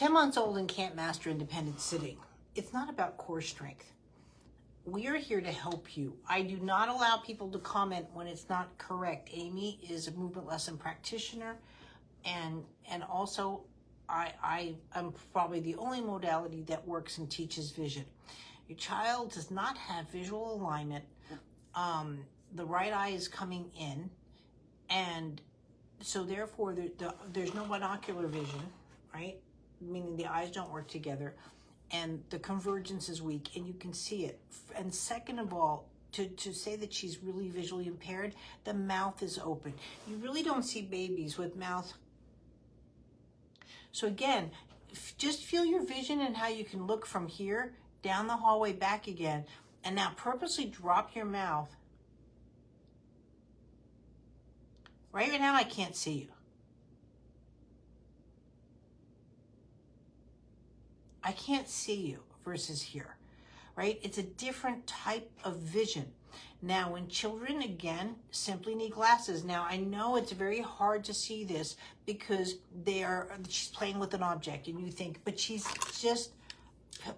10 months old and can't master independent sitting. It's not about core strength. We are here to help you. I do not allow people to comment when it's not correct. Amy is a movement lesson practitioner, and also I am probably the only modality that works and teaches vision. Your child does not have visual alignment. The right eye is coming in, and so therefore there's no binocular vision, right? Meaning the eyes don't work together, and the convergence is weak, and you can see it. And second of all, to say that she's really visually impaired, the mouth is open. You really don't see babies with mouth. So again, just feel your vision and how you can look from here down the hallway back again, and now purposely drop your mouth. Right now I can't see you. I can't see you versus here, right? It's a different type of vision. Now, when children, again, simply need glasses. Now, I know it's very hard to see this because she's playing with an object, and you think, but she's just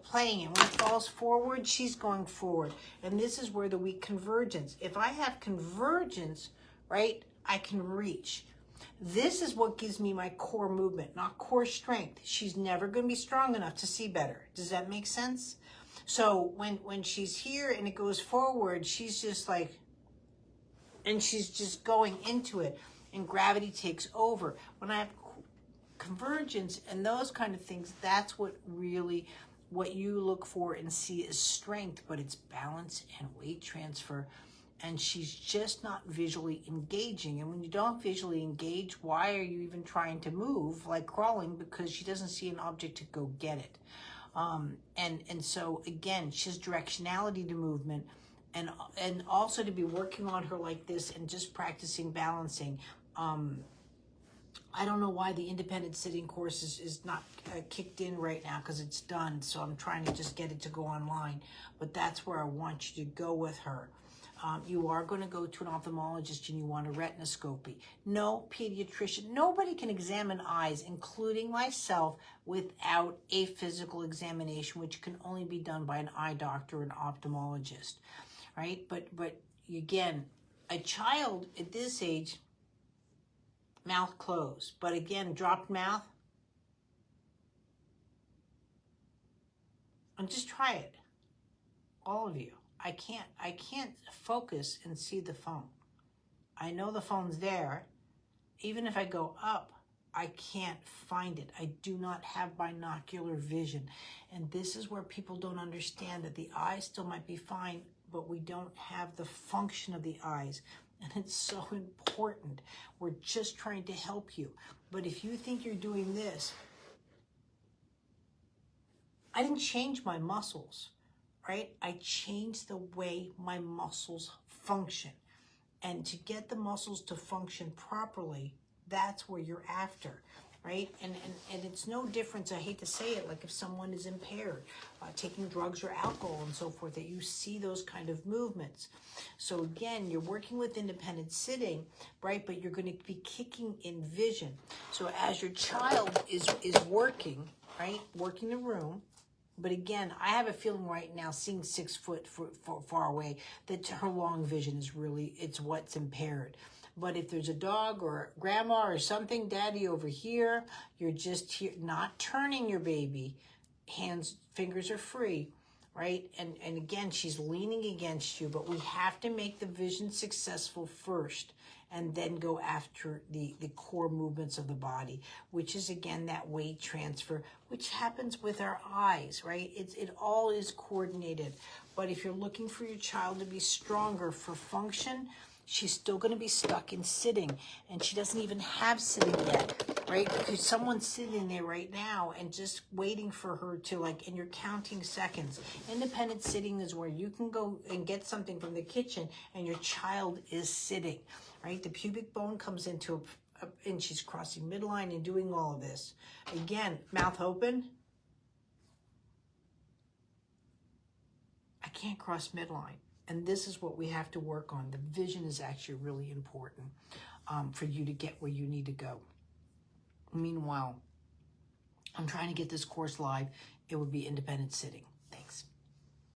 playing it. When it falls forward, she's going forward. And this is where the weak convergence. If I have convergence, right, I can reach. This is what gives me my core movement, not core strength. She's never going to be strong enough to see better. Does that make sense? So when she's here and it goes forward, she's just like, and she's just going into it, and gravity takes over. When I have convergence and those kind of things, that's what you look for and see as strength, but it's balance and weight transfer. And she's just not visually engaging. And when you don't visually engage, why are you even trying to move like crawling? Because she doesn't see an object to go get it. And so again, she's directionality to movement, and also to be working on her like this and just practicing balancing. I don't know why the independent sitting course is not kicked in right now, because it's done. So I'm trying to just get it to go online. But that's where I want you to go with her. You are going to go to an ophthalmologist and you want a retinoscopy. No pediatrician, nobody can examine eyes, including myself, without a physical examination, which can only be done by an eye doctor or an ophthalmologist, right? But again, a child at this age, mouth closed. But again, dropped mouth. And just try it. All of you. I can't focus and see the phone. I know the phone's there. Even if I go up, I can't find it. I do not have binocular vision. And this is where people don't understand that the eyes still might be fine, but we don't have the function of the eyes. And it's so important. We're just trying to help you. But if you think you're doing this, I didn't change my muscles. Right? I changed the way my muscles function. And to get the muscles to function properly, that's where you're after, right? And it's no difference, I hate to say it, like if someone is impaired, taking drugs or alcohol and so forth, that you see those kind of movements. So again, you're working with independent sitting, right? But you're going to be kicking in vision. So as your child is working, right? Working the room. But again, I have a feeling right now, seeing 6 foot far away, that her long vision is really, it's what's impaired. But if there's a dog or grandma or something, daddy over here, you're just here, not turning your baby. Fingers are free, right? And again, she's leaning against you, but we have to make the vision successful first, and then go after the core movements of the body, which is, again, that weight transfer, which happens with our eyes, right? It all is coordinated. But if you're looking for your child to be stronger for function, she's still going to be stuck in sitting, and she doesn't even have sitting yet, right? Because someone's sitting there right now and just waiting for her to, and you're counting seconds. Independent sitting is where you can go and get something from the kitchen and your child is sitting, right? The pubic bone comes into and she's crossing midline and doing all of this. Again, mouth open. I can't cross midline. And this is what we have to work on. The vision is actually really important for you to get where you need to go. Meanwhile, I'm trying to get this course live. It would be independent sitting.